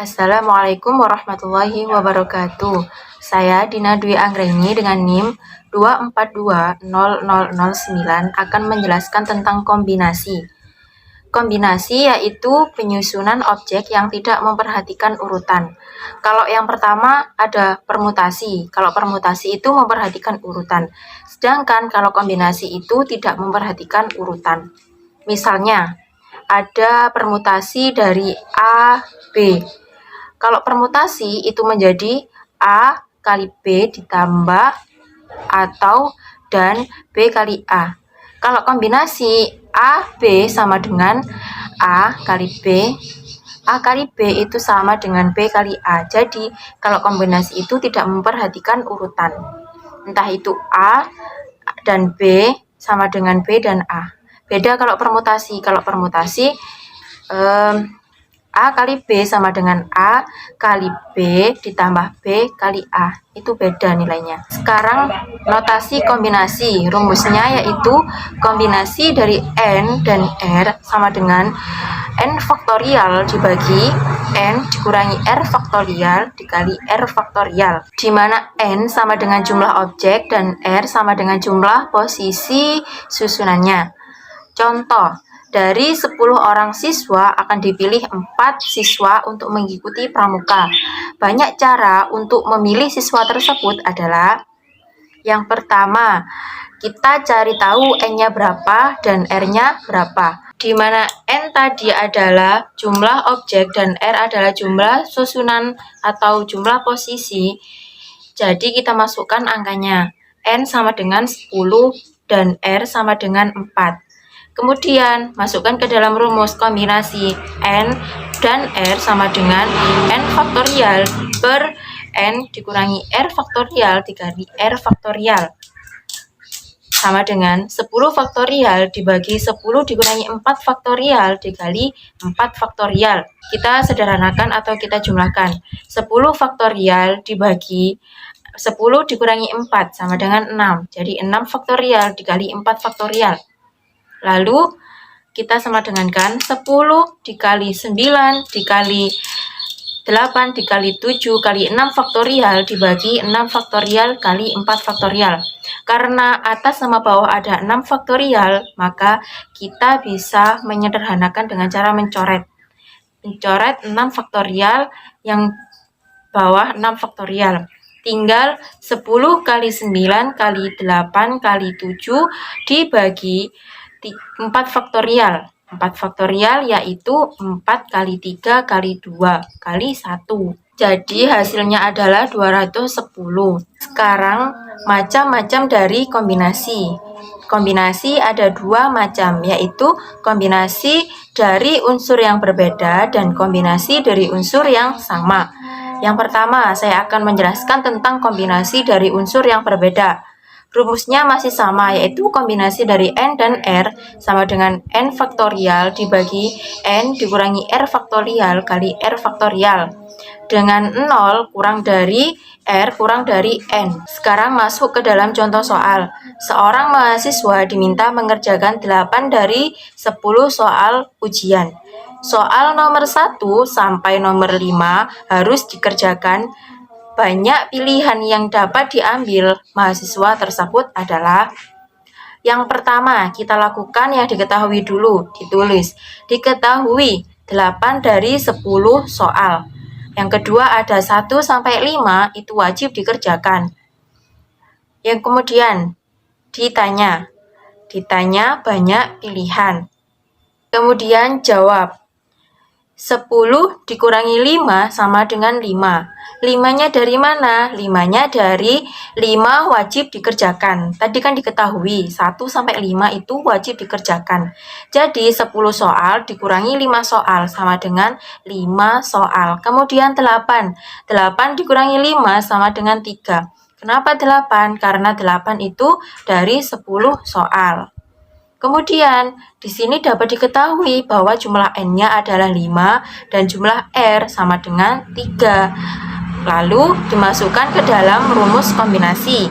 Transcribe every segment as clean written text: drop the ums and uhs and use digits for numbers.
Assalamualaikum warahmatullahi wabarakatuh. Saya Dina Dwi Anggreni dengan NIM 2420009 akan menjelaskan tentang kombinasi. Kombinasi yaitu penyusunan objek yang tidak memperhatikan urutan. Kalau yang pertama ada permutasi. Kalau permutasi itu memperhatikan urutan. Sedangkan kalau kombinasi itu tidak memperhatikan urutan. Misalnya, ada permutasi dari A, B. Kalau permutasi itu menjadi A kali B ditambah atau dan B kali A. Kalau kombinasi A, B sama dengan A kali B, A kali B itu sama dengan B kali A. Jadi, kalau kombinasi itu tidak memperhatikan urutan. Entah itu A dan B sama dengan B dan A. Beda kalau permutasi. Kalau permutasi, A kali B sama dengan A kali B ditambah B kali A. Itu beda nilainya. Sekarang notasi kombinasi. Rumusnya yaitu kombinasi dari N dan R sama dengan N faktorial dibagi N dikurangi R faktorial dikali R faktorial. Di mana N sama dengan jumlah objek dan R sama dengan jumlah posisi susunannya. Contoh, dari 10 orang siswa akan dipilih 4 siswa untuk mengikuti pramuka. Banyak cara untuk memilih siswa tersebut adalah yang pertama, kita cari tahu N-nya berapa dan R-nya berapa. Di mana N tadi adalah jumlah objek dan R adalah jumlah susunan atau jumlah posisi. Jadi kita masukkan angkanya. N sama dengan 10 dan R sama dengan 4. Kemudian, masukkan ke dalam rumus kombinasi N dan R sama dengan N faktorial per N dikurangi R faktorial dikali R faktorial. Sama dengan 10 faktorial dibagi 10 dikurangi 4 faktorial dikali 4 faktorial. Kita sederhanakan atau kita jumlahkan. 10 faktorial dibagi 10 dikurangi 4 sama dengan 6. Jadi 6 faktorial dikali 4 faktorial. Lalu kita sama dengankan 10 dikali 9 dikali 8 dikali 7 kali 6 faktorial dibagi 6 faktorial kali 4 faktorial. Karena atas sama bawah ada 6 faktorial, maka kita bisa menyederhanakan dengan cara mencoret. Mencoret 6 faktorial, yang bawah 6 faktorial. Tinggal 10 kali 9 kali 8 kali 7 dibagi 4 faktorial. 4 faktorial yaitu 4 kali 3 kali 2 kali 1. Jadi hasilnya adalah 210. Sekarang macam-macam dari kombinasi. Kombinasi ada 2 macam, yaitu kombinasi dari unsur yang berbeda dan kombinasi dari unsur yang sama. Yang pertama, saya akan menjelaskan tentang kombinasi dari unsur yang berbeda. Rumusnya masih sama, yaitu kombinasi dari N dan R sama dengan N faktorial dibagi N dikurangi R faktorial kali R faktorial. Dengan 0 kurang dari R kurang dari N. Sekarang masuk ke dalam contoh soal. Seorang mahasiswa diminta mengerjakan 8 dari 10 soal ujian. Soal nomor 1 sampai nomor 5 harus dikerjakan. Banyak pilihan yang dapat diambil mahasiswa tersebut adalah yang pertama, kita lakukan yang diketahui dulu, ditulis. Diketahui 8 dari 10 soal. Yang kedua ada 1 sampai 5 itu wajib dikerjakan. Yang kemudian ditanya banyak pilihan. Kemudian jawab. 10 dikurangi 5 sama dengan 5. 5-nya dari mana? 5-nya dari 5 wajib dikerjakan. Tadi kan diketahui 1 sampai 5 itu wajib dikerjakan. Jadi 10 soal dikurangi 5 soal sama dengan 5 soal. Kemudian 8. 8 dikurangi 5 sama dengan 3. Kenapa 8? Karena 8 itu dari 10 soal. Kemudian, di sini dapat diketahui bahwa jumlah N-nya adalah 5 dan jumlah R sama dengan 3. Lalu, dimasukkan ke dalam rumus kombinasi.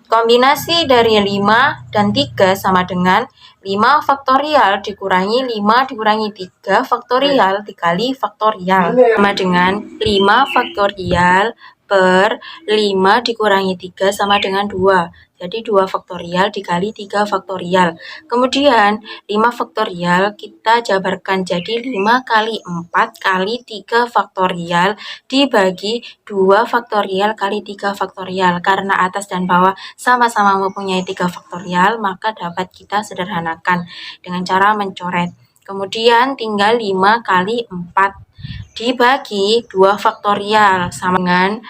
Kombinasi dari 5 dan 3 sama dengan 5 faktorial dikurangi 5 dikurangi 3 faktorial dikali faktorial sama dengan 5 faktorial per 5 dikurangi 3 sama dengan 2. Jadi 2 faktorial dikali 3 faktorial. Kemudian 5 faktorial kita jabarkan jadi 5 kali 4 kali 3 faktorial dibagi 2 faktorial kali 3 faktorial. Karena atas dan bawah sama-sama mempunyai 3 faktorial, maka dapat kita sederhanakan dengan cara mencoret. Kemudian tinggal 5 kali 4 dibagi 2 faktorial sama dengan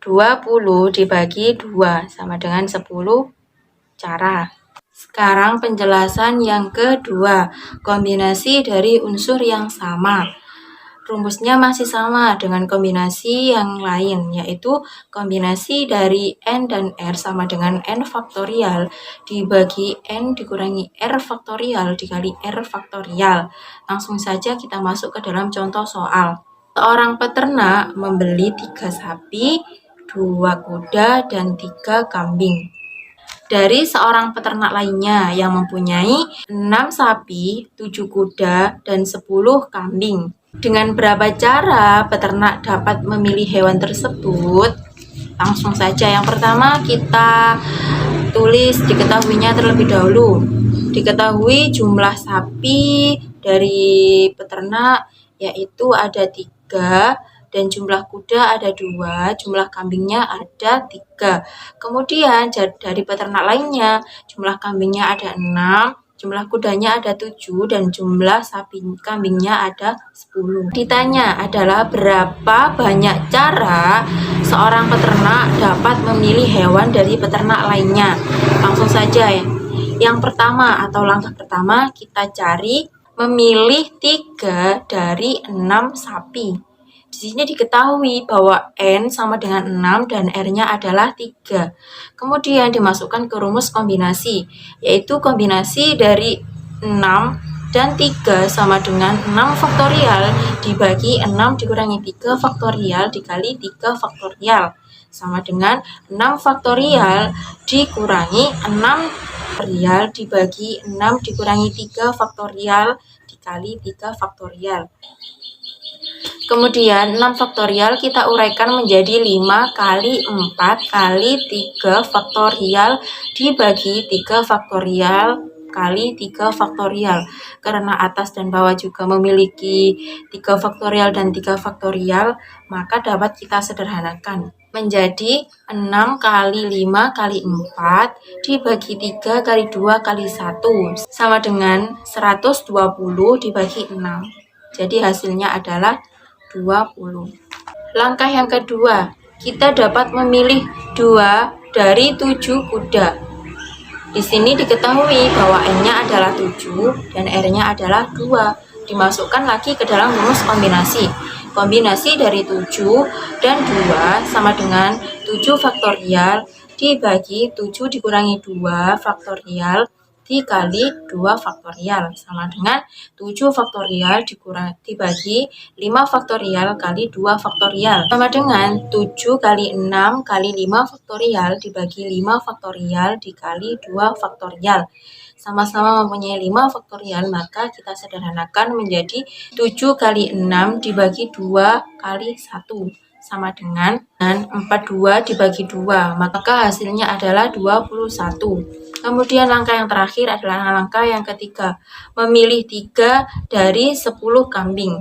20 dibagi 2 sama dengan 10 cara. Sekarang penjelasan yang kedua, kombinasi dari unsur yang sama. Rumusnya masih sama dengan kombinasi yang lain, yaitu kombinasi dari N dan R sama dengan N faktorial dibagi N dikurangi R faktorial dikali R faktorial. Langsung saja kita masuk ke dalam contoh soal. Seorang peternak membeli 3 sapi, 2 kuda, dan 3 kambing dari seorang peternak lainnya yang mempunyai 6 sapi, 7 kuda, dan 10 kambing. Dengan berapa cara peternak dapat memilih hewan tersebut? Langsung saja, yang pertama kita tulis diketahuinya terlebih dahulu. Diketahui jumlah sapi dari peternak yaitu ada 3, dan jumlah kuda ada 2, jumlah kambingnya ada 3. Kemudian dari peternak lainnya, jumlah kambingnya ada 6, jumlah kudanya ada 7, dan jumlah sapi kambingnya ada 10. Ditanya adalah berapa banyak cara seorang peternak dapat memilih hewan dari peternak lainnya. Langsung saja ya. Yang pertama atau langkah pertama kita cari memilih 3 dari 6 sapi. Di sini diketahui bahwa N sama dengan 6 dan R-nya adalah 3. Kemudian dimasukkan ke rumus kombinasi, yaitu kombinasi dari 6 dan 3 sama dengan 6 faktorial dibagi 6 dikurangi 3 faktorial dikali 3 faktorial. Sama dengan 6 faktorial dikurangi 6 faktorial dibagi 6 dikurangi 3 faktorial dikali 3 faktorial. Kemudian 6 faktorial kita uraikan menjadi 5 kali 4 kali 3 faktorial dibagi 3 faktorial kali 3 faktorial. Karena atas dan bawah juga memiliki 3 faktorial dan 3 faktorial, maka dapat kita sederhanakan menjadi 6 kali 5 kali 4 dibagi 3 kali 2 kali 1 sama dengan 120 dibagi 6. Jadi hasilnya adalah 20. Langkah yang kedua, kita dapat memilih 2 dari 7 kuda. Di sini diketahui bahwa N-nya adalah 7 dan R-nya adalah 2. Dimasukkan lagi ke dalam rumus kombinasi. Kombinasi dari 7 dan 2 sama dengan 7 faktorial dibagi 7 dikurangi 2 faktorial dikali 2 faktorial sama dengan 7 faktorial dibagi 5 faktorial kali 2 faktorial sama dengan 7 kali 6 kali 5 faktorial dibagi 5 faktorial dikali 2 faktorial. Sama-sama mempunyai 5 faktorial, maka kita sederhanakan menjadi 7 kali 6 dibagi 2 kali 1 sama dengan 42 dibagi 2, maka hasilnya adalah 21. Kemudian langkah yang terakhir adalah langkah yang ketiga, memilih 3 dari 10 kambing.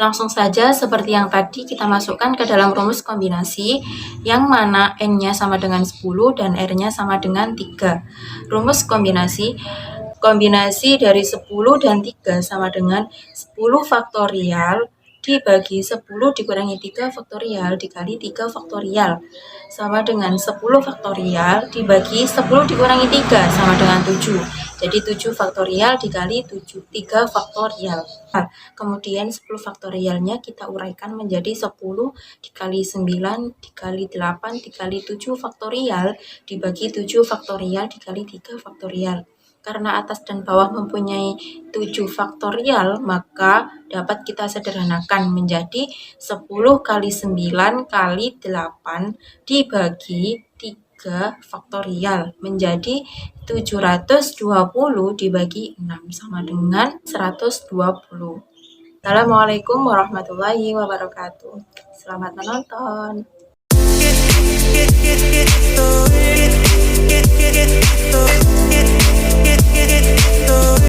Langsung saja seperti yang tadi kita masukkan ke dalam rumus kombinasi, yang mana N-nya sama dengan 10 dan R-nya sama dengan 3. Rumus kombinasi dari 10 dan 3 sama dengan 10 faktorial dibagi 10 dikurangi 3 faktorial dikali 3 faktorial sama dengan 10 faktorial dibagi 10 dikurangi 3 sama dengan 7. Jadi 7 faktorial dikali 3 faktorial. Kemudian 10 faktorialnya kita uraikan menjadi 10 dikali 9 dikali 8 dikali 7 faktorial dibagi 7 faktorial dikali 3 faktorial. Karena atas dan bawah mempunyai 7 faktorial, maka dapat kita sederhanakan menjadi 10 kali 9 kali 8 dibagi 3 3 faktorial menjadi 720 dibagi 6 sama dengan 120. Assalamualaikum warahmatullahi wabarakatuh. Selamat menonton.